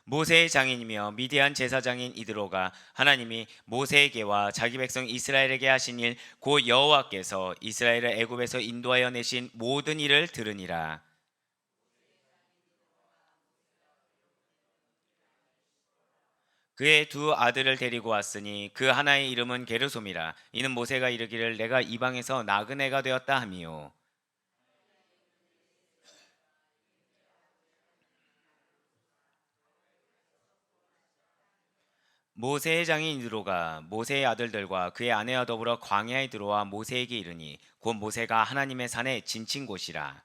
모세의 장인이며 미디안 제사장인 이드로가 하나님이 모세에게와 자기 백성 이스라엘에게 하신 일 곧 여호와께서 이스라엘을 애굽에서 인도하여 내신 모든 일을 들으니라. 그의 두 아들을 데리고 왔으니 그 하나의 이름은 게르솜이라. 이는 모세가 이르기를 내가 이방에서 나그네가 되었다 하미요. 모세의 장인 이드로가 모세의 아들들과 그의 아내와 더불어 광야에 들어와 모세에게 이르니 곧 모세가 하나님의 산에 진친 곳이라.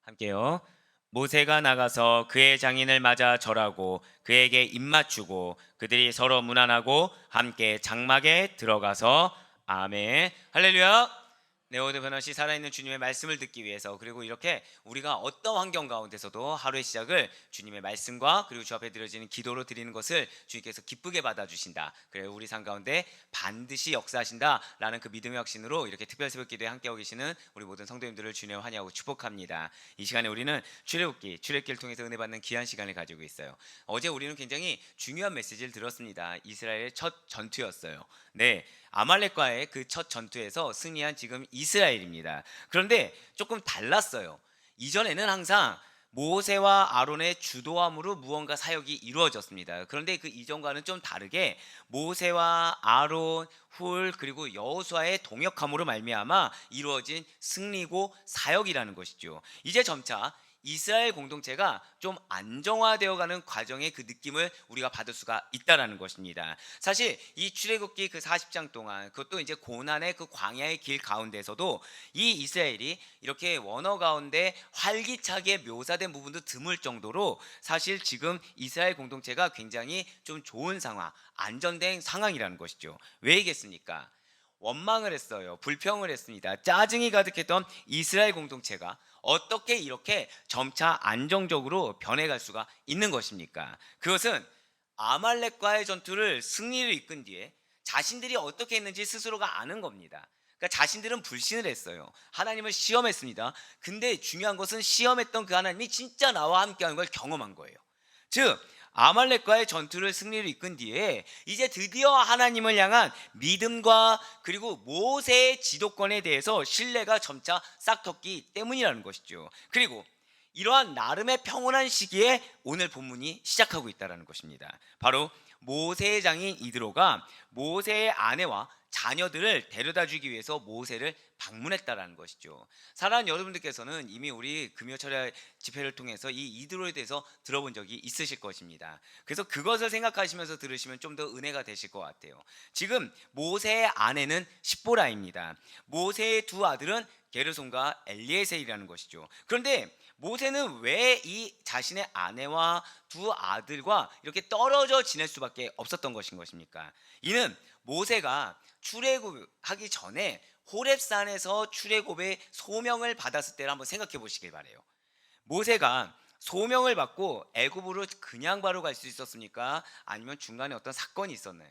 함께요. 모세가 나가서 그의 장인을 맞아 절하고 그에게 입맞추고 그들이 서로 문안하고 함께 장막에 들어가서 아멘 할렐루야. 네, 오늘 변함없이 살아있는 주님의 말씀을 듣기 위해서 그리고 이렇게 우리가 어떤 환경 가운데서도 하루의 시작을 주님의 말씀과 그리고 주 앞에 드려지는 기도로 드리는 것을 주님께서 기쁘게 받아주신다. 그래요, 우리 삶 가운데 반드시 역사하신다라는 그 믿음의 확신으로 이렇게 특별 새벽 기도에 함께하고 계시는 우리 모든 성도님들을 주님 환영하고 축복합니다. 이 시간에 우리는 출애굽기, 출애굽기를 통해서 은혜 받는 귀한 시간을 가지고 있어요. 어제 우리는 굉장히 중요한 메시지를 들었습니다. 이스라엘의 첫 전투였어요. 네, 아말렉과의 그 첫 전투에서 승리한 지금 이스라엘입니다. 그런데 조금 달랐어요. 이전에는 항상 모세와 아론의 주도함으로 무언가 사역이 이루어졌습니다. 그런데 그 이전과는 좀 다르게 모세와 아론, 훌 그리고 여호수아의 동역함으로 말미암아 이루어진 승리고 사역이라는 것이죠. 이제 점차 이스라엘 공동체가 좀 안정화되어가는 과정의 그 느낌을 우리가 받을 수가 있다라는 것입니다. 사실 이 출애굽기 그 40장 동안 그것도 이제 고난의 그 광야의 길 가운데서도 이 이스라엘이 이렇게 원어 가운데 활기차게 묘사된 부분도 드물 정도로 사실 지금 이스라엘 공동체가 굉장히 좀 좋은 상황, 안전된 상황이라는 것이죠. 왜이겠습니까? 원망을 했어요. 불평을 했습니다. 짜증이 가득했던 이스라엘 공동체가 어떻게 이렇게 점차 안정적으로 변해갈 수가 있는 것입니까? 그것은 아말렉과의 전투를 승리를 이끈 뒤에 자신들이 어떻게 했는지 스스로가 아는 겁니다. 그러니까 자신들은 불신을 했어요. 하나님을 시험했습니다. 근데 중요한 것은 시험했던 그 하나님이 진짜 나와 함께하는 걸 경험한 거예요. 즉 아말렉과의 전투를 승리를 이끈 뒤에 이제 드디어 하나님을 향한 믿음과 그리고 모세의 지도권에 대해서 신뢰가 점차 싹텄기 때문이라는 것이죠. 그리고 이러한 나름의 평온한 시기에 오늘 본문이 시작하고 있다는 것입니다. 바로 모세의 장인 이드로가 모세의 아내와 자녀들을 데려다 주기 위해서 모세를 방문했다라는 것이죠. 사랑하는 여러분들께서는 이미 우리 금요철야 집회를 통해서 이 이드로에 대해서 들어본 적이 있으실 것입니다. 그래서 그것을 생각하시면서 들으시면 좀 더 은혜가 되실 것 같아요. 지금 모세의 아내는 십보라입니다. 모세의 두 아들은 게르손과 엘리에셀이라는 것이죠. 그런데 모세는 왜 이 자신의 아내와 두 아들과 이렇게 떨어져 지낼 수밖에 없었던 것입니까? 이는 모세가 출애굽하기 전에 호렙산에서 출애굽의 소명을 받았을 때를 한번 생각해 보시길 바래요. 모세가 소명을 받고 애굽으로 그냥 바로 갈 수 있었습니까? 아니면 중간에 어떤 사건이 있었나요?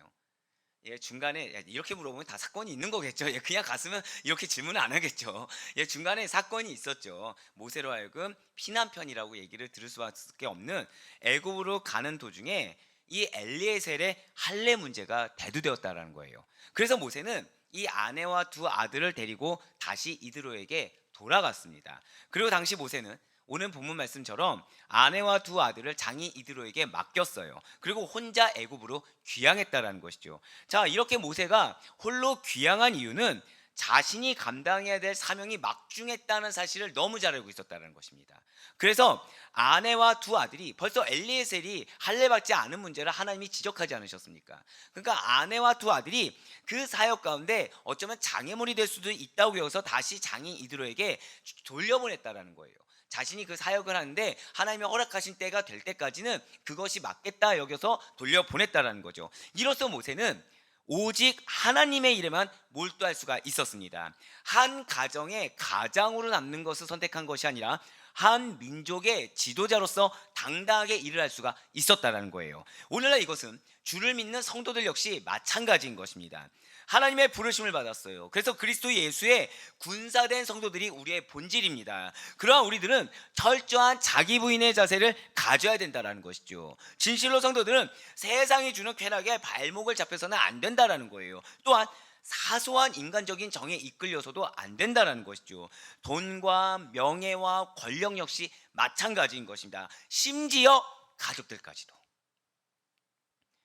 예, 중간에 이렇게 물어보면 다 사건이 있는 거겠죠. 예, 그냥 갔으면 이렇게 질문을 안 하겠죠. 예, 중간에 사건이 있었죠. 모세로 하여금 피난편이라고 얘기를 들을 수밖에 없는 애굽으로 가는 도중에 이 엘리에셀의 할례 문제가 대두되었다라는 거예요. 그래서 모세는 이 아내와 두 아들을 데리고 다시 이드로에게 돌아갔습니다. 그리고 당시 모세는 오늘 본문 말씀처럼 아내와 두 아들을 장인 이드로에게 맡겼어요. 그리고 혼자 애굽으로 귀향했다라는 것이죠. 자, 이렇게 모세가 홀로 귀향한 이유는 자신이 감당해야 될 사명이 막중했다는 사실을 너무 잘 알고 있었다는 것입니다. 그래서 아내와 두 아들이 벌써 엘리에셀이 할례 받지 않은 문제를 하나님이 지적하지 않으셨습니까? 그러니까 아내와 두 아들이 그 사역 가운데 어쩌면 장애물이 될 수도 있다고 여기서 다시 장인 이드로에게 돌려보냈다라는 거예요. 자신이 그 사역을 하는데 하나님이 허락하신 때가 될 때까지는 그것이 맞겠다 여겨서 돌려보냈다라는 거죠. 이로써 모세는 오직 하나님의 일에만 몰두할 수가 있었습니다. 한 가정의 가장으로 남는 것을 선택한 것이 아니라 한 민족의 지도자로서 당당하게 일을 할 수가 있었다는 거예요. 오늘날 이것은 주를 믿는 성도들 역시 마찬가지인 것입니다. 하나님의 부르심을 받았어요. 그래서 그리스도 예수의 군사된 성도들이 우리의 본질입니다. 그러한 우리들은 철저한 자기 부인의 자세를 가져야 된다는 것이죠. 진실로 성도들은 세상이 주는 쾌락에 발목을 잡혀서는 안 된다는 거예요. 또한 사소한 인간적인 정에 이끌려서도 안 된다는 것이죠. 돈과 명예와 권력 역시 마찬가지인 것입니다. 심지어 가족들까지도.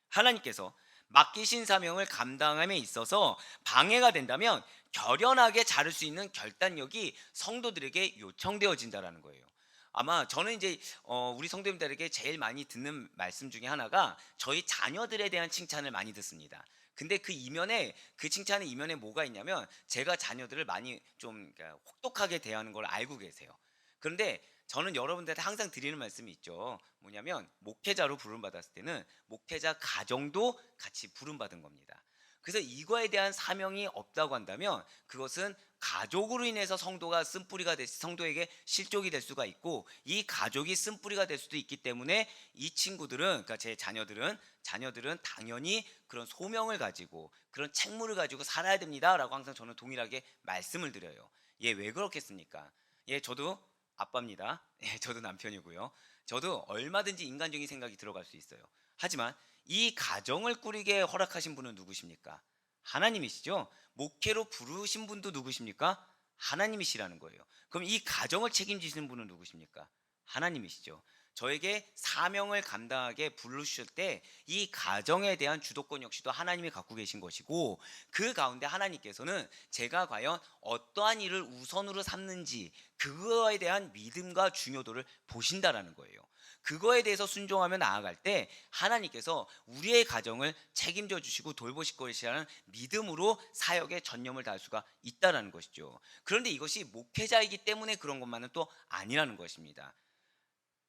하나님께서 맡기신 사명을 감당함에 있어서 방해가 된다면 결연하게 자를 수 있는 결단력이 성도들에게 요청되어진다는 거예요. 아마 저는 이제 우리 성도님들에게 제일 많이 듣는 말씀 중에 하나가 저희 자녀들에 대한 칭찬을 많이 듣습니다. 근데 그 칭찬의 이면에 뭐가 있냐면 제가 자녀들을 많이 좀 그러니까 혹독하게 대하는 걸 알고 계세요. 그런데 저는 여러분들한테 항상 드리는 말씀이 있죠. 뭐냐면 목회자로 부름받았을 때는 목회자 가정도 같이 부름받은 겁니다. 그래서 이거에 대한 사명이 없다고 한다면 그것은 가족으로 인해서 성도에게 실족이 될 수가 있고 이 가족이 쓴뿌리가 될 수도 있기 때문에 이 친구들은 그러니까 제 자녀들은 당연히 그런 소명을 가지고 그런 책무를 가지고 살아야 됩니다라고 항상 저는 동일하게 말씀을 드려요. 예, 왜 그렇겠습니까? 예, 저도 아빠입니다. 예, 저도 남편이고요. 저도 얼마든지 인간적인 생각이 들어갈 수 있어요. 하지만 이 가정을 꾸리게 허락하신 분은 누구십니까? 하나님이시죠. 목회로 부르신 분도 누구십니까? 하나님이시라는 거예요. 그럼 이 가정을 책임지시는 분은 누구십니까? 하나님이시죠. 저에게 사명을 감당하게 부르실 때 이 가정에 대한 주도권 역시도 하나님이 갖고 계신 것이고 그 가운데 하나님께서는 제가 과연 어떠한 일을 우선으로 삼는지 그거에 대한 믿음과 중요도를 보신다라는 거예요. 그거에 대해서 순종하며 나아갈 때 하나님께서 우리의 가정을 책임져 주시고 돌보실 것이라는 믿음으로 사역에 전념을 다할 수가 있다라는 것이죠. 그런데 이것이 목회자이기 때문에 그런 것만은 또 아니라는 것입니다.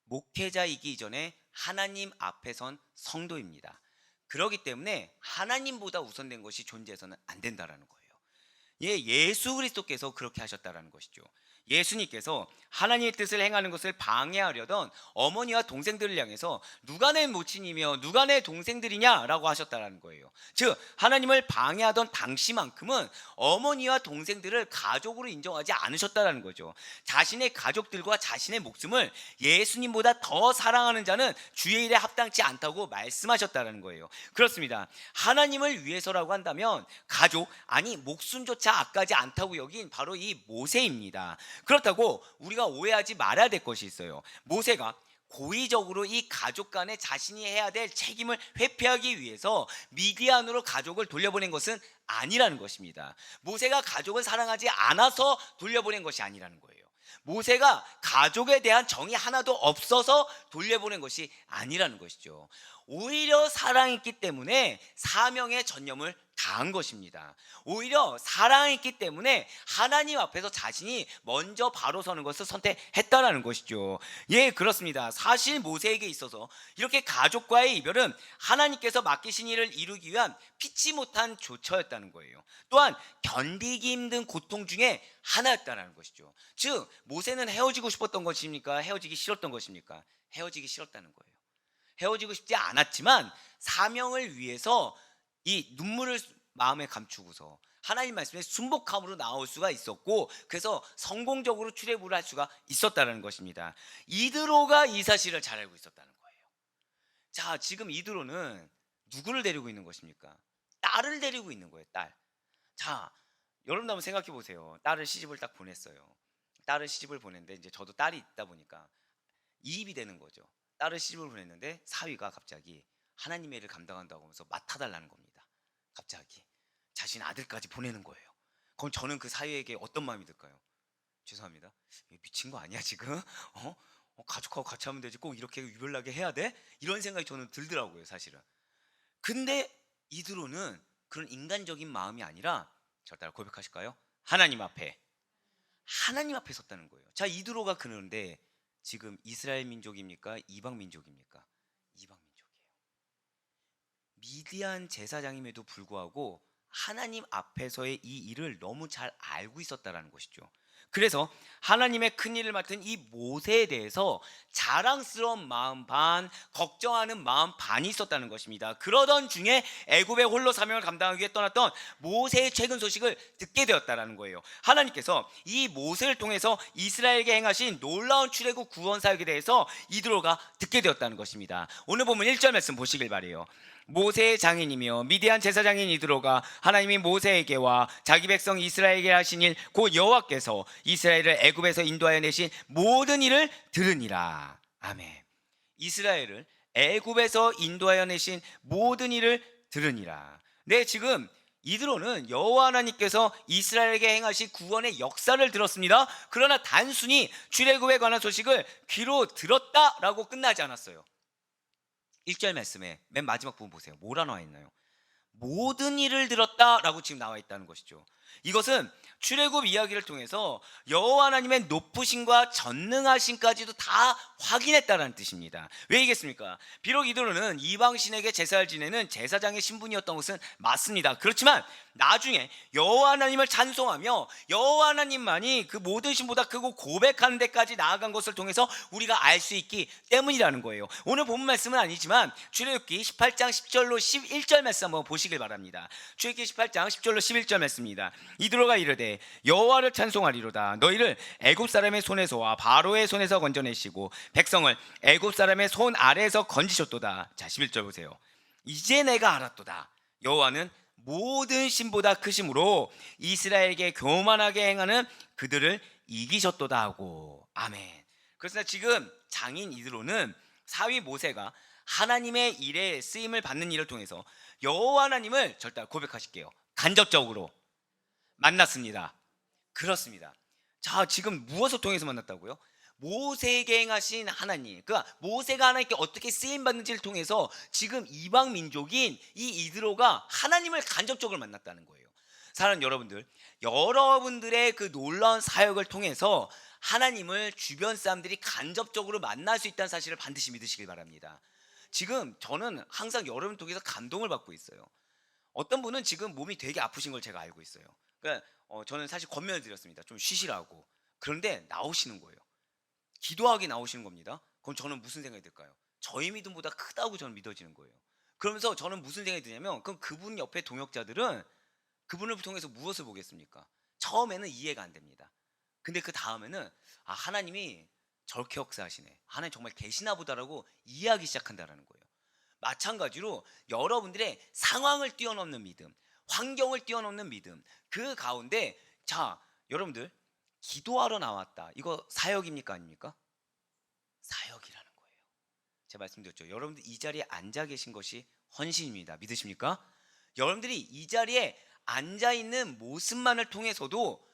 목회자이기 이전에 하나님 앞에 선 성도입니다. 그렇기 때문에 하나님보다 우선된 것이 존재해서는 안 된다라는 거예요. 예, 예수 그리스도께서 그렇게 하셨다라는 것이죠. 예수님께서 하나님의 뜻을 행하는 것을 방해하려던 어머니와 동생들을 향해서 누가 내 모친이며 누가 내 동생들이냐라고 하셨다라는 거예요. 즉 하나님을 방해하던 당시만큼은 어머니와 동생들을 가족으로 인정하지 않으셨다라는 거죠. 자신의 가족들과 자신의 목숨을 예수님보다 더 사랑하는 자는 주의 일에 합당치 않다고 말씀하셨다라는 거예요. 그렇습니다. 하나님을 위해서라고 한다면 가족 아니 목숨조차 아까지 않다고 여긴 바로 이 모세입니다. 그렇다고 우리가 오해하지 말아야 될 것이 있어요. 모세가 고의적으로 이 가족 간에 자신이 해야 될 책임을 회피하기 위해서 미디안으로 가족을 돌려보낸 것은 아니라는 것입니다. 모세가 가족을 사랑하지 않아서 돌려보낸 것이 아니라는 거예요. 모세가 가족에 대한 정이 하나도 없어서 돌려보낸 것이 아니라는 것이죠. 오히려 사랑했기 때문에 사명의 전념을 다한 것입니다. 오히려 사랑했기 때문에 하나님 앞에서 자신이 먼저 바로 서는 것을 선택했다라는 것이죠. 예, 그렇습니다. 사실 모세에게 있어서 이렇게 가족과의 이별은 하나님께서 맡기신 일을 이루기 위한 피치 못한 조처였다는 거예요. 또한 견디기 힘든 고통 중에 하나였다는 것이죠. 즉 모세는 헤어지고 싶었던 것입니까? 헤어지기 싫었던 것입니까? 헤어지기 싫었다는 거예요. 헤어지고 싶지 않았지만 사명을 위해서 이 눈물을 마음에 감추고서 하나님 말씀에 순복함으로 나올 수가 있었고 그래서 성공적으로 출애굽을 할 수가 있었다는 것입니다. 이드로가 이 사실을 잘 알고 있었다는 거예요. 자, 지금 이드로는 누구를 데리고 있는 것입니까? 딸을 데리고 있는 거예요. 딸. 자, 여러분 한번 생각해 보세요. 딸을 시집을 딱 보냈어요. 딸을 시집을 보냈는데 이제 저도 딸이 있다 보니까 이입이 되는 거죠. 딸을 시집을 보냈는데 사위가 갑자기 하나님의 일을 감당한다고 하면서 맡아달라는 겁니다. 갑자기 자신 아들까지 보내는 거예요. 그럼 저는 그 사위에게 어떤 마음이 들까요? 죄송합니다. 미친 거 아니야 지금? 가족하고 같이 하면 되지 꼭 이렇게 유별나게 해야 돼? 이런 생각이 저는 들더라고요 사실은. 근데 이드로는 그런 인간적인 마음이 아니라 저 따라 고백하실까요? 하나님 앞에 섰다는 거예요. 자, 이드로가 그러는데 지금 이스라엘 민족입니까? 이방 민족입니까? 이방 민족이에요. 미디안 제사장임에도 불구하고 하나님 앞에서의 이 일을 너무 잘 알고 있었다라는 것이죠. 그래서 하나님의 큰 일을 맡은 이 모세에 대해서 자랑스러운 마음 반, 걱정하는 마음 반이 있었다는 것입니다. 그러던 중에 애굽의 홀로 사명을 감당하기 위해 떠났던 모세의 최근 소식을 듣게 되었다는 거예요. 하나님께서 이 모세를 통해서 이스라엘에게 행하신 놀라운 출애굽 구원 사역에 대해서 이드로가 듣게 되었다는 것입니다. 오늘 보면 1절 말씀 보시길 바래요. 모세의 장인이며 미디안 제사장인 이드로가 하나님이 모세에게와 자기 백성 이스라엘에게 하신 일 곧 여호와께서 이스라엘을 애굽에서 인도하여 내신 모든 일을 들으니라. 아멘. 이스라엘을 애굽에서 인도하여 내신 모든 일을 들으니라. 네, 지금 이드로는 여호와 하나님께서 이스라엘에게 행하신 구원의 역사를 들었습니다. 그러나 단순히 출애굽에 관한 소식을 귀로 들었다라고 끝나지 않았어요. 1절 말씀에 맨 마지막 부분 보세요. 뭐라 나와 있나요? 모든 일을 들었다라고 지금 나와 있다는 것이죠. 이것은 출애굽 이야기를 통해서 여호와 하나님의 높으심과 전능하심까지도 다 확인했다는 뜻입니다. 왜이겠습니까? 비록 이드로는 이방신에게 제사를 지내는 제사장의 신분이었던 것은 맞습니다. 그렇지만 나중에 여호와 하나님을 찬송하며 여호와 하나님만이 그 모든 신보다 크고 고백하는 데까지 나아간 것을 통해서 우리가 알 수 있기 때문이라는 거예요. 오늘 본 말씀은 아니지만 출애굽기 18장 10절로 11절 말씀 한번 보시길 바랍니다. 출애굽기 18장 10절로 11절 말씀입니다. 이드로가 이르되 여호와를 찬송하리로다. 너희를 애굽 사람의 손에서와 바로의 손에서 건져내시고 백성을 애굽 사람의 손 아래에서 건지셨도다. 자, 11절 보세요. 이제 내가 알았도다. 여호와는 모든 신보다 크심으로 이스라엘에게 교만하게 행하는 그들을 이기셨도다 하고. 아멘. 그래서 지금 장인 이드로는 사위 모세가 하나님의 일에 쓰임을 받는 일을 통해서 여호와 하나님을 절대 고백하실게요. 간접적으로 만났습니다. 그렇습니다. 자, 지금 무엇을 통해서 만났다고요? 모세에게 행하신 하나님, 그러니까 모세가 하나님께 어떻게 쓰임 받는지를 통해서 지금 이방 민족인 이 이드로가 하나님을 간접적으로 만났다는 거예요. 사랑하는 여러분들, 여러분들의 그 놀라운 사역을 통해서 하나님을 주변 사람들이 간접적으로 만날 수 있다는 사실을 반드시 믿으시길 바랍니다. 지금 저는 항상 여러분 통해서 감동을 받고 있어요. 어떤 분은 지금 몸이 되게 아프신 걸 제가 알고 있어요. 그러니까 저는 사실 권면을 드렸습니다. 좀 쉬시라고. 그런데 나오시는 거예요. 기도하게 나오시는 겁니다. 그럼 저는 무슨 생각이 들까요? 저희 믿음보다 크다고 저는 믿어지는 거예요. 그러면서 저는 무슨 생각이 드냐면, 그럼 그분 옆에 동역자들은 그분을 통해서 무엇을 보겠습니까? 처음에는 이해가 안 됩니다. 근데 그 다음에는 하나님이 저렇게 역사하시네, 하나님 정말 계시나 보다라고 이해하기 시작한다는 거예요. 마찬가지로 여러분들의 상황을 뛰어넘는 믿음, 환경을 뛰어넘는 믿음, 그 가운데 자, 여러분들 기도하러 나왔다. 이거 사역입니까 아닙니까? 사역이라는 거예요. 제가 말씀드렸죠. 여러분들 이 자리에 앉아 계신 것이 헌신입니다. 믿으십니까? 여러분들이 이 자리에 앉아 있는 모습만을 통해서도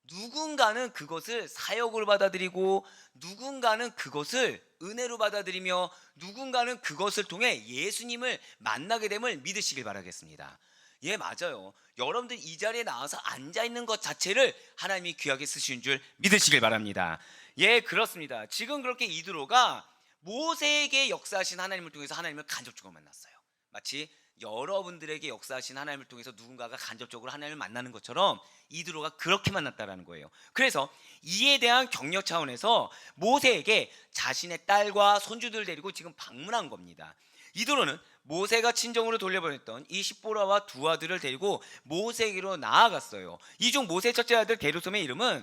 누군가는 그것을 사역으로 받아들이고, 누군가는 그것을 은혜로 받아들이며, 누군가는 그것을 통해 예수님을 만나게 됨을 믿으시길 바라겠습니다. 예, 맞아요. 여러분들 이 자리에 나와서 앉아있는 것 자체를 하나님이 귀하게 쓰시는 줄 믿으시길 바랍니다. 예, 그렇습니다. 지금 그렇게 이드로가 모세에게 역사하신 하나님을 통해서 하나님을 간접적으로 만났어요. 마치 여러분들에게 역사하신 하나님을 통해서 누군가가 간접적으로 하나님을 만나는 것처럼 이드로가 그렇게 만났다라는 거예요. 그래서 이에 대한 격려 차원에서 모세에게 자신의 딸과 손주들을 데리고 지금 방문한 겁니다. 이드로는 모세가 친정으로 돌려보냈던 이 십보라와 두 아들을 데리고 모세에게로 나아갔어요. 이 중 모세 첫째 아들 게르솜의 이름은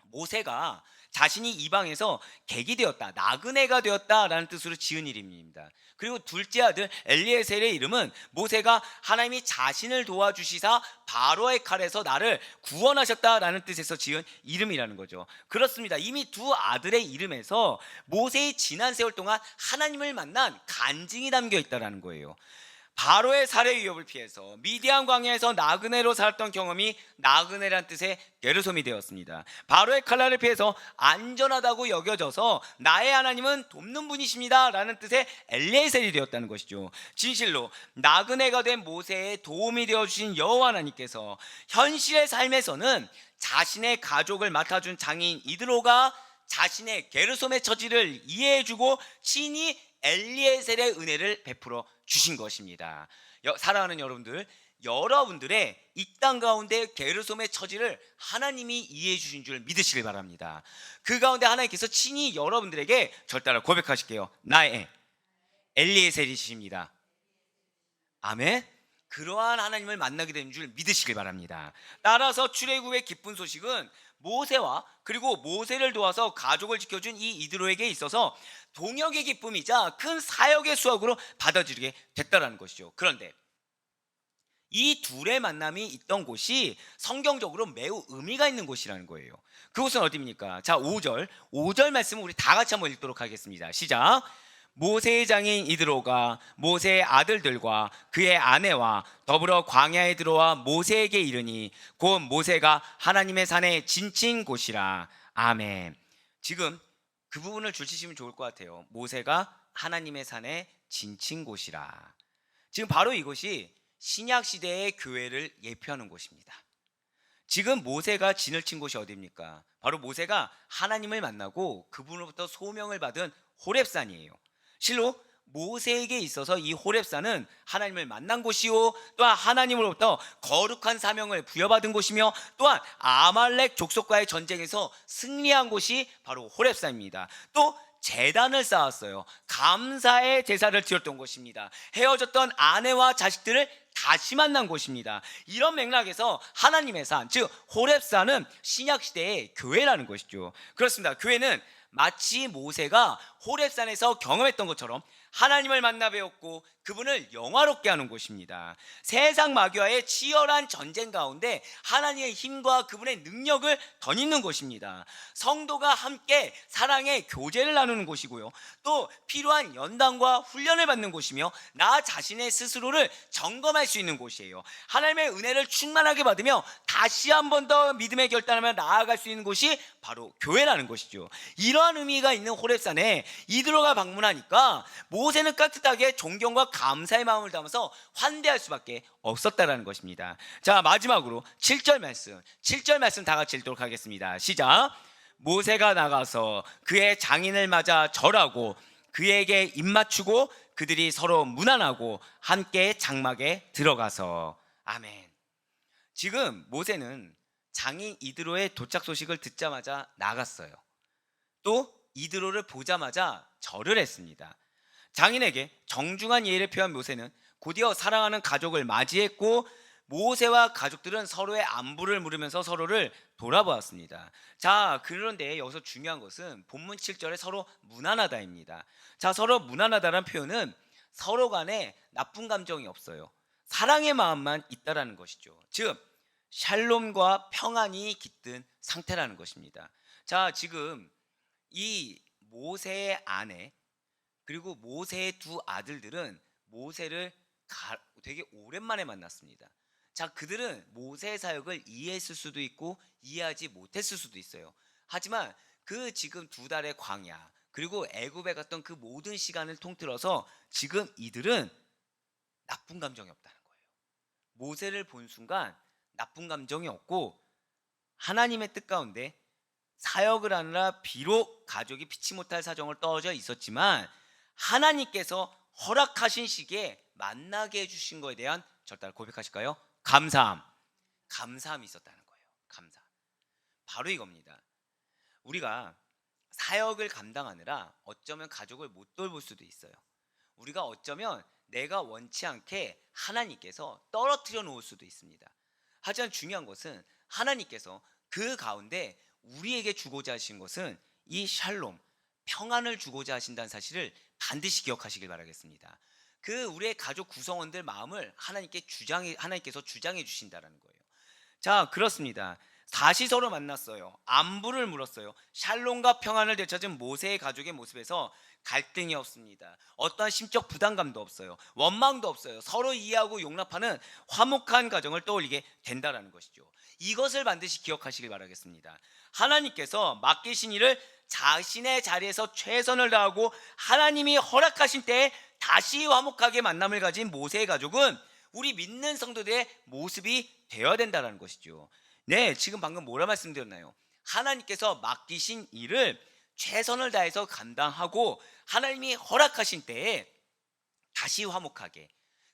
모세가 자신이 이방에서 객이 되었다, 나그네가 되었다라는 뜻으로 지은 이름입니다. 그리고 둘째 아들 엘리에셀의 이름은 모세가 하나님이 자신을 도와주시사 바로의 칼에서 나를 구원하셨다라는 뜻에서 지은 이름이라는 거죠. 그렇습니다. 이미 두 아들의 이름에서 모세의 지난 세월 동안 하나님을 만난 간증이 담겨 있다는 거예요. 바로의 살해 위협을 피해서 미디안 광야에서 나그네로 살았던 경험이 나그네란 뜻의 게르솜이 되었습니다. 바로의 칼날을 피해서 안전하다고 여겨져서 나의 하나님은 돕는 분이십니다 라는 뜻의 엘리에셀이 되었다는 것이죠. 진실로 나그네가 된 모세의 도움이 되어주신 여호와 하나님께서 현실의 삶에서는 자신의 가족을 맡아준 장인 이드로가 자신의 게르솜의 처지를 이해해주고 친히 엘리에셀의 은혜를 베풀어 주신 것입니다. 사랑하는 여러분들, 여러분들의 이 땅 가운데 게르솜의 처지를 하나님이 이해해 주신 줄 믿으시길 바랍니다. 그 가운데 하나님께서 친히 여러분들에게 절따라 고백하실게요. 나의 엘리에셀이십니다. 아멘. 그러한 하나님을 만나게 되는 줄 믿으시길 바랍니다. 따라서 출애굽의 기쁜 소식은 모세와 그리고 모세를 도와서 가족을 지켜준 이 이드로에게 있어서 동역의 기쁨이자 큰 사역의 수확으로 받아들이게 됐다라는 것이죠. 그런데 이 둘의 만남이 있던 곳이 성경적으로 매우 의미가 있는 곳이라는 거예요. 그곳은 어디입니까? 자, 5절 말씀을 우리 다 같이 한번 읽도록 하겠습니다. 시작. 모세의 장인 이드로가 모세의 아들들과 그의 아내와 더불어 광야에 들어와 모세에게 이르니 곧 모세가 하나님의 산에 진친 곳이라. 아멘. 지금 그 부분을 줄치시면 좋을 것 같아요. 모세가 하나님의 산에 진친 곳이라. 지금 바로 이곳이 신약 시대의 교회를 예표하는 곳입니다. 지금 모세가 진을 친 곳이 어디입니까? 바로 모세가 하나님을 만나고 그분으로부터 소명을 받은 호렙산이에요. 실로 모세에게 있어서 이 호렙산은 하나님을 만난 곳이요, 또한 하나님으로부터 거룩한 사명을 부여받은 곳이며, 또한 아말렉 족속과의 전쟁에서 승리한 곳이 바로 호렙산입니다. 또 제단을 쌓았어요. 감사의 제사를 드렸던 곳입니다. 헤어졌던 아내와 자식들을 다시 만난 곳입니다. 이런 맥락에서 하나님의 산, 즉 호렙산은 신약시대의 교회라는 것이죠. 그렇습니다. 교회는 마치 모세가 호렙산에서 경험했던 것처럼 하나님을 만나 배웠고 그분을 영화롭게 하는 곳입니다. 세상 마귀와의 치열한 전쟁 가운데 하나님의 힘과 그분의 능력을 덧입는 곳입니다. 성도가 함께 사랑의 교제를 나누는 곳이고요, 또 필요한 연단과 훈련을 받는 곳이며 나 자신의 스스로를 점검할 수 있는 곳이에요. 하나님의 은혜를 충만하게 받으며 다시 한 번 더 믿음의 결단하며 나아갈 수 있는 곳이 바로 교회라는 것이죠. 이러한 의미가 있는 호렙산에 이드로가 방문하니까 모세는 깍듯하게 존경과 감사의 마음을 담아서 환대할 수밖에 없었다라는 것입니다. 자, 마지막으로 7절 말씀 다 같이 읽도록 하겠습니다. 시작. 모세가 나가서 그의 장인을 맞아 절하고 그에게 입맞추고 그들이 서로 문안하고 함께 장막에 들어가서. 아멘. 지금 모세는 장인 이드로의 도착 소식을 듣자마자 나갔어요. 또 이드로를 보자마자 절을 했습니다. 장인에게 정중한 예의를 표한 모세는 곧이어 사랑하는 가족을 맞이했고 모세와 가족들은 서로의 안부를 물으면서 서로를 돌아보았습니다. 자, 그런데 여기서 중요한 것은 본문 7절에 서로 무난하다입니다. 자, 서로 무난하다라는 표현은 서로 간에 나쁜 감정이 없어요. 사랑의 마음만 있다라는 것이죠. 즉 샬롬과 평안이 깃든 상태라는 것입니다. 자, 지금 이 모세의 아내 그리고 모세의 두 아들들은 모세를 되게 오랜만에 만났습니다. 자, 그들은 모세의 사역을 이해했을 수도 있고 이해하지 못했을 수도 있어요. 하지만 그 지금 두 달의 광야 그리고 애굽에 갔던 그 모든 시간을 통틀어서 지금 이들은 나쁜 감정이 없다는 거예요. 모세를 본 순간 나쁜 감정이 없고 하나님의 뜻 가운데 사역을 하느라 비록 가족이 피치 못할 사정을 떨어져 있었지만 하나님께서 허락하신 시기에 만나게 해주신 것에 대한 절단 고백하실까요? 감사함이 있었다는 거예요. 감사. 바로 이겁니다. 우리가 사역을 감당하느라 어쩌면 가족을 못 돌볼 수도 있어요. 우리가 어쩌면 내가 원치 않게 하나님께서 떨어뜨려 놓을 수도 있습니다. 하지만 중요한 것은 하나님께서 그 가운데 우리에게 주고자 하신 것은 이 샬롬, 평안을 주고자 하신다는 사실을 반드시 기억하시길 바라겠습니다. 그 우리의 가족 구성원들 마음을 하나님께서 주장해 주신다라는 거예요. 자, 그렇습니다. 다시 서로 만났어요. 안부를 물었어요. 샬롬과 평안을 되찾은 모세의 가족의 모습에서 갈등이 없습니다. 어떠한 심적 부담감도 없어요. 원망도 없어요. 서로 이해하고 용납하는 화목한 가정을 떠올리게 된다는 것이죠. 이것을 반드시 기억하시길 바라겠습니다. 하나님께서 맡기신 일을 자신의 자리에서 최선을 다하고 하나님이 허락하신 때에 다시 화목하게 만남을 가진 모세의 가족은 우리 믿는 성도들의 모습이 되어야 된다는 것이죠. 네, 지금 방금 뭐라 말씀드렸나요? 하나님께서 맡기신 일을 최선을 다해서 감당하고 하나님이 허락하신 때에 다시 화목하게,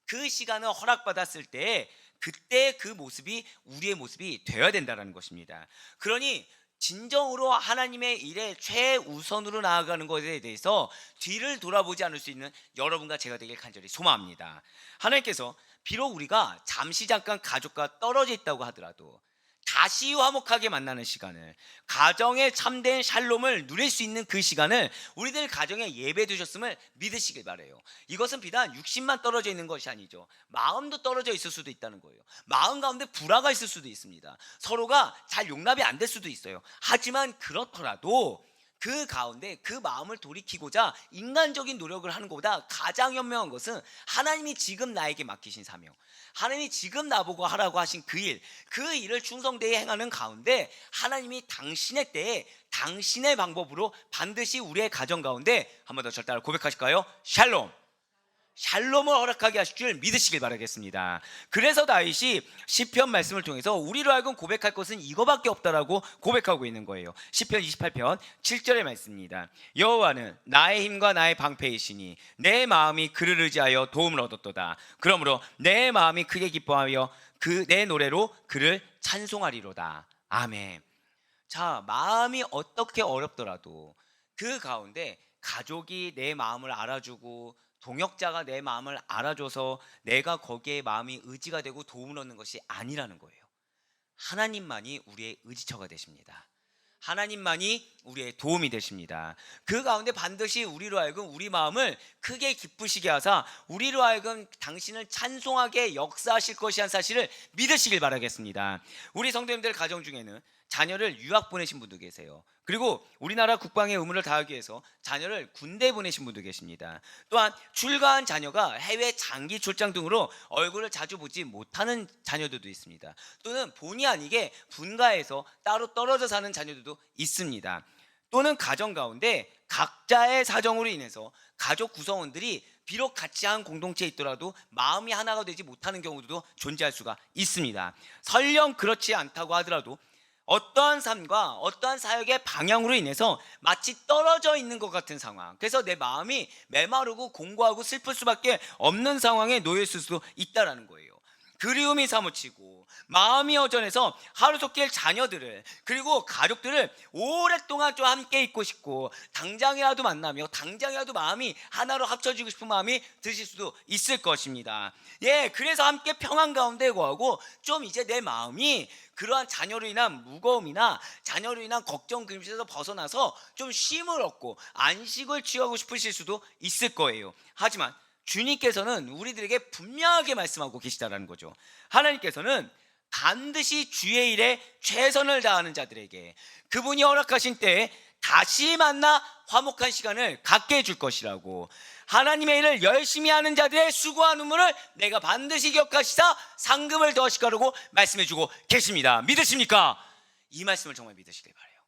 그 시간을 허락받았을 때에 그때 그 모습이 우리의 모습이 되어야 된다는 것입니다. 그러니 진정으로 하나님의 일에 최우선으로 나아가는 것에 대해서 뒤를 돌아보지 않을 수 있는 여러분과 제가 되길 간절히 소망합니다. 하나님께서 비록 우리가 잠시 잠깐 가족과 떨어져 있다고 하더라도 다시 화목하게 만나는 시간을, 가정의 참된 샬롬을 누릴 수 있는 그 시간을 우리들 가정에 예배 두셨음을 믿으시길 바라요. 이것은 비단 육신만 떨어져 있는 것이 아니죠. 마음도 떨어져 있을 수도 있다는 거예요. 마음 가운데 불화가 있을 수도 있습니다. 서로가 잘 용납이 안 될 수도 있어요. 하지만 그렇더라도 그 가운데 그 마음을 돌이키고자 인간적인 노력을 하는 것보다 가장 현명한 것은 하나님이 지금 나에게 맡기신 사명, 하나님이 지금 나보고 하라고 하신 그 일을 충성되이 행하는 가운데 하나님이 당신의 때에 당신의 방법으로 반드시 우리의 가정 가운데 한 번 더 절 따라 고백하실까요? 샬롬, 샬롬을 허락하게 하실 줄 믿으시길 바라겠습니다. 그래서 다윗이 시편 말씀을 통해서 우리로 하여금 고백할 것은 이거밖에 없다라고 고백하고 있는 거예요. 시편 28편 7절의 말씀입니다. 여호와는 나의 힘과 나의 방패이시니 내 마음이 그를 의지하여 도움을 얻었도다. 그러므로 내 마음이 크게 기뻐하여 내 노래로 그를 찬송하리로다. 아멘. 자, 마음이 어떻게 어렵더라도 그 가운데 가족이 내 마음을 알아주고 동역자가 내 마음을 알아줘서 내가 거기에 마음이 의지가 되고 도움을 얻는 것이 아니라는 거예요. 하나님만이 우리의 의지처가 되십니다. 하나님만이 우리의 도움이 되십니다. 그 가운데 반드시 우리로 하여금 우리 마음을 크게 기쁘시게 하사 우리로 하여금 당신을 찬송하게 역사하실 것이란 사실을 믿으시길 바라겠습니다. 우리 성도님들 가정 중에는 자녀를 유학 보내신 분도 계세요. 그리고 우리나라 국방의 의무를 다하기 위해서 자녀를 군대 보내신 분도 계십니다. 또한 출가한 자녀가 해외 장기 출장 등으로 얼굴을 자주 보지 못하는 자녀들도 있습니다. 또는 본의 아니게 분가해서 따로 떨어져 사는 자녀들도 있습니다. 또는 가정 가운데 각자의 사정으로 인해서 가족 구성원들이 비록 같이 한 공동체에 있더라도 마음이 하나가 되지 못하는 경우도 존재할 수가 있습니다. 설령 그렇지 않다고 하더라도 어떠한 삶과 어떠한 사역의 방향으로 인해서 마치 떨어져 있는 것 같은 상황, 그래서 내 마음이 메마르고 공고하고 슬플 수밖에 없는 상황에 놓여 있을 수도 있다는 거예요. 그리움이 사무치고 마음이 허전해서 하루속길 자녀들을 그리고 가족들을 오랫동안 좀 함께 있고 싶고 당장이라도 만나며 당장이라도 마음이 하나로 합쳐지고 싶은 마음이 드실 수도 있을 것입니다. 그래서 함께 평안 가운데 거하고 좀 이제 내 마음이 그러한 자녀로 인한 무거움이나 자녀로 인한 걱정 근심에서 벗어나서 좀 쉼을 얻고 안식을 취하고 싶으실 수도 있을 거예요. 하지만 주님께서는 우리들에게 분명하게 말씀하고 계시다라는 거죠. 하나님께서는 반드시 주의 일에 최선을 다하는 자들에게 그분이 허락하신 때에 다시 만나 화목한 시간을 갖게 해줄 것이라고, 하나님의 일을 열심히 하는 자들의 수고한 눈물을 내가 반드시 기억하시사 상급을 더하실 거라고 말씀해주고 계십니다. 믿으십니까? 이 말씀을 정말 믿으시길 바라요.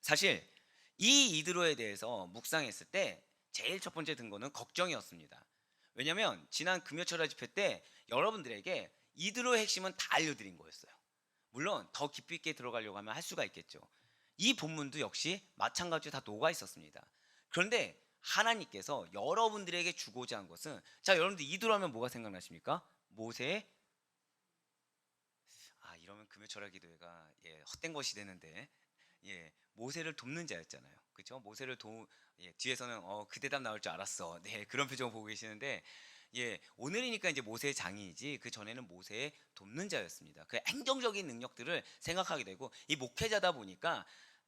사실 이 이드로에 대해서 묵상했을 때 제일 첫 번째 든 거는 걱정이었습니다. 왜냐하면 지난 금요철야 집회 때 여러분들에게 이드로의 핵심은 다 알려드린 거였어요. 물론 더 깊이 있게 들어가려고 하면 할 수가 있겠죠. 이 본문도 역시 마찬가지로 다 녹아 있었습니다. 그런데 하나님께서 여러분들에게 주고자 한 것은, 자, 여러분들 이드로 하면 뭐가 생각나십니까? 모세. 이러면 금요철야 기도회가 헛된 것이 되는데, 모세를 돕는 자였잖아요. 그렇죠? 모세를 뒤에서는 그 대답 나올 줄 알았어. 그런 표정 보고 계시는데, 오늘이니까 이제 모세의 장인이지 그 전에는 모세의 돕는 자였습니다. 그 행정적인 능력들을 생각하게 되고, 이 목회자다 보니까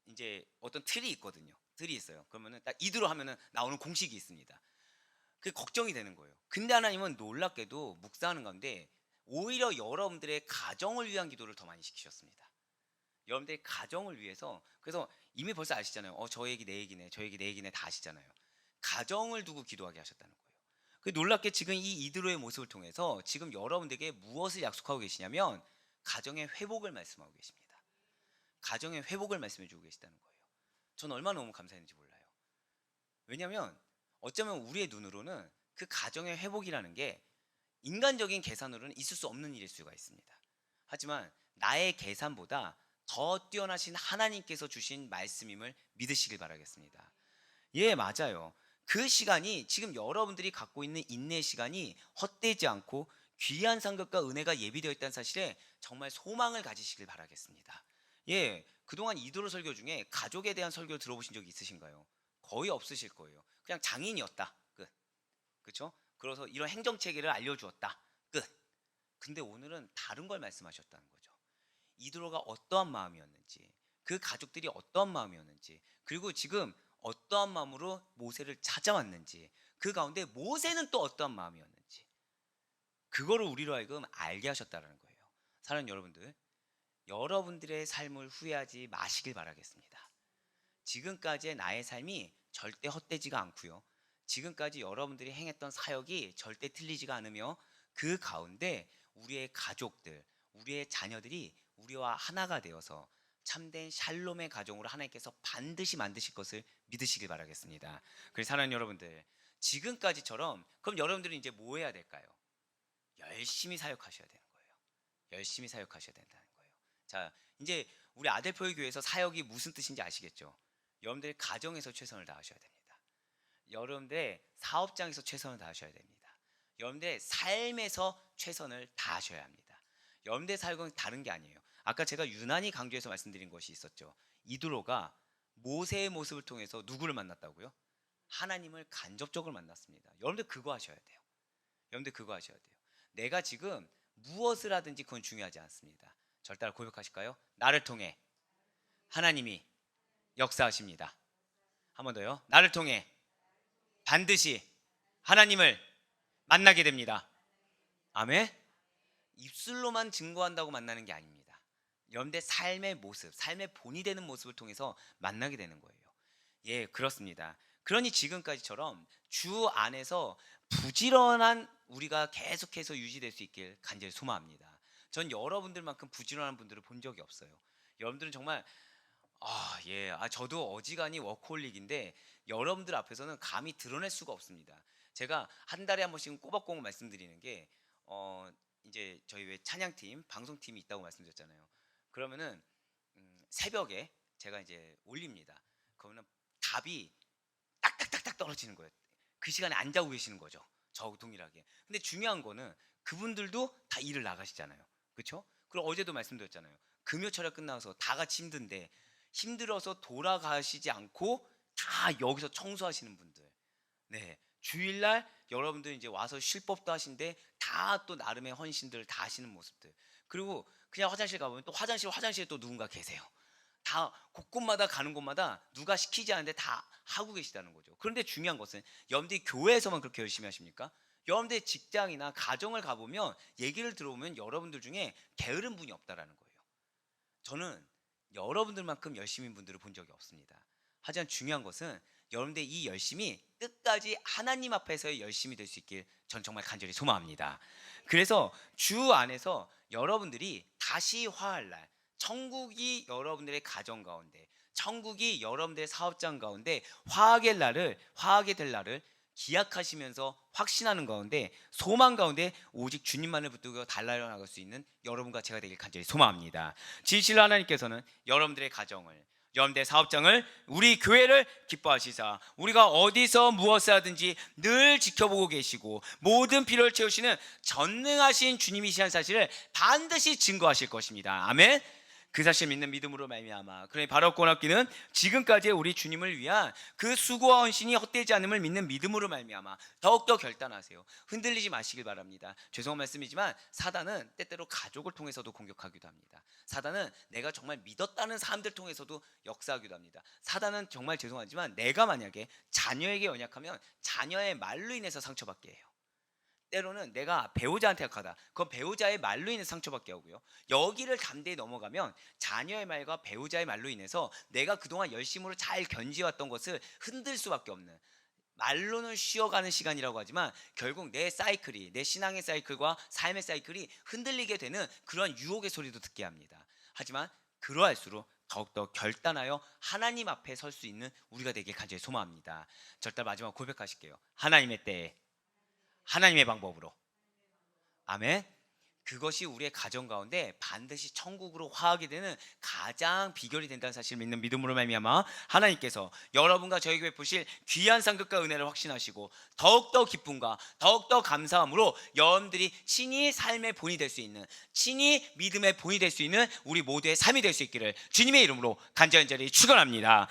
이제 어떤 틀이 있거든요. 틀이 있어요. 그러면은 딱 이드로 하면은 나오는 공식이 있습니다. 그 걱정이 되는 거예요. 근데 하나님은 놀랍게도 묵상하는 가운데 오히려 여러분들의 가정을 위한 기도를 더 많이 시키셨습니다. 여러분들의 가정을 위해서. 그래서 이미 벌써 아시잖아요. 저 얘기 내 얘기네, 저 얘기 내 얘기네 다 아시잖아요. 가정을 두고 기도하게 하셨다는 거예요. 그 놀랍게 지금 이 이드로의 모습을 통해서 지금 여러분들에게 무엇을 약속하고 계시냐면 가정의 회복을 말씀하고 계십니다. 가정의 회복을 말씀해 주고 계시다는 거예요. 전 얼마나 너무 감사했는지 몰라요. 왜냐하면 어쩌면 우리의 눈으로는 그 가정의 회복이라는 게 인간적인 계산으로는 있을 수 없는 일일 수가 있습니다. 하지만 나의 계산보다 더 뛰어나신 하나님께서 주신 말씀임을 믿으시길 바라겠습니다. 맞아요. 그 시간이 지금 여러분들이 갖고 있는 인내 시간이 헛되지 않고 귀한 상급과 은혜가 예비되어 있다는 사실에 정말 소망을 가지시길 바라겠습니다. 예, 그동안 이도로 설교 중에 가족에 대한 설교 들어보신 적 있으신가요? 거의 없으실 거예요. 그냥 장인이었다. 끝. 그렇죠? 그래서 이런 행정 체계를 알려주었다. 끝. 근데 오늘은 다른 걸 말씀하셨다는 거죠. 이도로가 어떠한 마음이었는지, 그 가족들이 어떠한 마음이었는지, 그리고 지금 어떠한 마음으로 모세를 찾아왔는지, 그 가운데 모세는 또 어떠한 마음이었는지, 그거를 우리로 하여금 알게 하셨다는 거예요. 사랑하는 여러분들, 여러분들의 삶을 후회하지 마시길 바라겠습니다. 지금까지의 나의 삶이 절대 헛되지가 않고요. 지금까지 여러분들이 행했던 사역이 절대 틀리지가 않으며, 그 가운데 우리의 가족들, 우리의 자녀들이 우리와 하나가 되어서 참된 샬롬의 가정으로 하나님께서 반드시 만드실 것을 믿으시길 바라겠습니다. 그래서 사랑하는 여러분들, 지금까지처럼 그럼 여러분들은 이제 뭐 해야 될까요? 열심히 사역하셔야 되는 거예요. 열심히 사역하셔야 된다는 거예요. 자, 이제 우리 아델포의 교회에서 사역이 무슨 뜻인지 아시겠죠? 여러분들의 가정에서 최선을 다하셔야 됩니다. 여러분들의 사업장에서 최선을 다하셔야 됩니다. 여러분들의 삶에서 최선을 다하셔야 합니다. 여러분들의 사역은 다른 게 아니에요. 아까 제가 유난히 강조해서 말씀드린 것이 있었죠. 이드로가 모세의 모습을 통해서 누구를 만났다고요? 하나님을 간접적으로 만났습니다. 여러분들 그거 하셔야 돼요. 여러분들 그거 하셔야 돼요. 내가 지금 무엇을 하든지 그건 중요하지 않습니다. 저를 따라 고백하실까요? 나를 통해 하나님이 역사하십니다. 한 번 더요. 나를 통해 반드시 하나님을 만나게 됩니다. 아멘. 입술로만 증거한다고 만나는 게 아닙니다. 여러분의 삶의 모습, 삶의 본이 되는 모습을 통해서 만나게 되는 거예요. 예, 그렇습니다. 그러니 지금까지처럼 주 안에서 부지런한 우리가 계속해서 유지될 수 있길 간절히 소망합니다. 전 여러분들만큼 부지런한 분들을 본 적이 없어요. 여러분들은 정말 저도 어지간히 워커홀릭인데 여러분들 앞에서는 감히 드러낼 수가 없습니다. 제가 한 달에 한 번씩 꼬박꼬박 말씀드리는 게 이제 저희 왜 찬양팀, 방송팀이 있다고 말씀드렸잖아요. 그러면은 새벽에 제가 이제 올립니다. 그러면 답이 딱딱딱딱 떨어지는 거예요. 그 시간에 안 자고 계시는 거죠. 저하고 동일하게. 근데 중요한 거는 그분들도 다 일을 나가시잖아요. 그렇죠? 그리고 어제도 말씀드렸잖아요. 금요 철야 끝나서 다 같이 힘든데 힘들어서 돌아가시지 않고 다 여기서 청소하시는 분들. 네. 주일날 여러분들 이제 와서 쉴 법도 하신데 다 또 나름의 헌신들을 다 하시는 모습들. 그리고 그냥 화장실 가보면 또 화장실에 또 누군가 계세요. 다 곳곳마다 가는 곳마다 누가 시키지 않는데 다 하고 계시다는 거죠. 그런데 중요한 것은 여러분들이 교회에서만 그렇게 열심히 하십니까? 여러분들의 직장이나 가정을 가보면 얘기를 들어보면 여러분들 중에 게으른 분이 없다라는 거예요. 저는 여러분들만큼 열심인 분들을 본 적이 없습니다. 하지만 중요한 것은 여러분들의 이 열심이 끝까지 하나님 앞에서의 열심이 될 수 있길 전 정말 간절히 소망합니다. 그래서 주 안에서 여러분들이 다시 화할 날, 천국이 여러분들의 가정 가운데, 천국이 여러분들의 사업장 가운데 화하게 될 날을 기약하시면서 확신하는 가운데, 소망 가운데 오직 주님만을 붙들고 달려나갈 수 있는 여러분과 제가 되길 간절히 소망합니다. 진실로 하나님께서는 여러분들의 가정을, 여러분들의 사업장을, 우리 교회를 기뻐하시사 우리가 어디서 무엇을 하든지 늘 지켜보고 계시고 모든 필요를 채우시는 전능하신 주님이시라는 사실을 반드시 증거하실 것입니다. 아멘. 그 사실 믿는 믿음으로 말미암아, 그러니 바로 고맙기는 지금까지의 우리 주님을 위한 그 수고와 헌신이 헛되지 않음을 믿는 믿음으로 말미암아 더욱더 결단하세요. 흔들리지 마시길 바랍니다. 죄송한 말씀이지만 사단은 때때로 가족을 통해서도 공격하기도 합니다. 사단은 내가 정말 믿었다는 사람들 통해서도 역사하기도 합니다. 사단은 정말 죄송하지만 내가 만약에 자녀에게 연약하면 자녀의 말로 인해서 상처받게 해요. 때로는 내가 배우자한테 약하다, 그건 배우자의 말로 인해 상처받게 하고요. 여기를 담대히 넘어가면 자녀의 말과 배우자의 말로 인해서 내가 그동안 열심으로 잘 견지해왔던 것을 흔들 수밖에 없는, 말로는 쉬어가는 시간이라고 하지만 결국 내 사이클이, 내 신앙의 사이클과 삶의 사이클이 흔들리게 되는 그러한 유혹의 소리도 듣게 합니다. 하지만 그러할수록 더욱더 결단하여 하나님 앞에 설 수 있는 우리가 되길 간절히 소망합니다. 절대 마지막 고백하실게요. 하나님의 때에 하나님의 방법으로. 아멘. 그것이 우리의 가정 가운데 반드시 천국으로 화하게 되는 가장 비결이 된다는 사실을 믿는 믿음으로 말미암아 하나님께서 여러분과 저에게 베푸실 귀한 상급과 은혜를 확신하시고 더욱더 기쁨과 더욱더 감사함으로 여러분들이 친히 삶의 본이 될 수 있는, 친히 믿음의 본이 될 수 있는 우리 모두의 삶이 될 수 있기를 주님의 이름으로 간절히 축원합니다.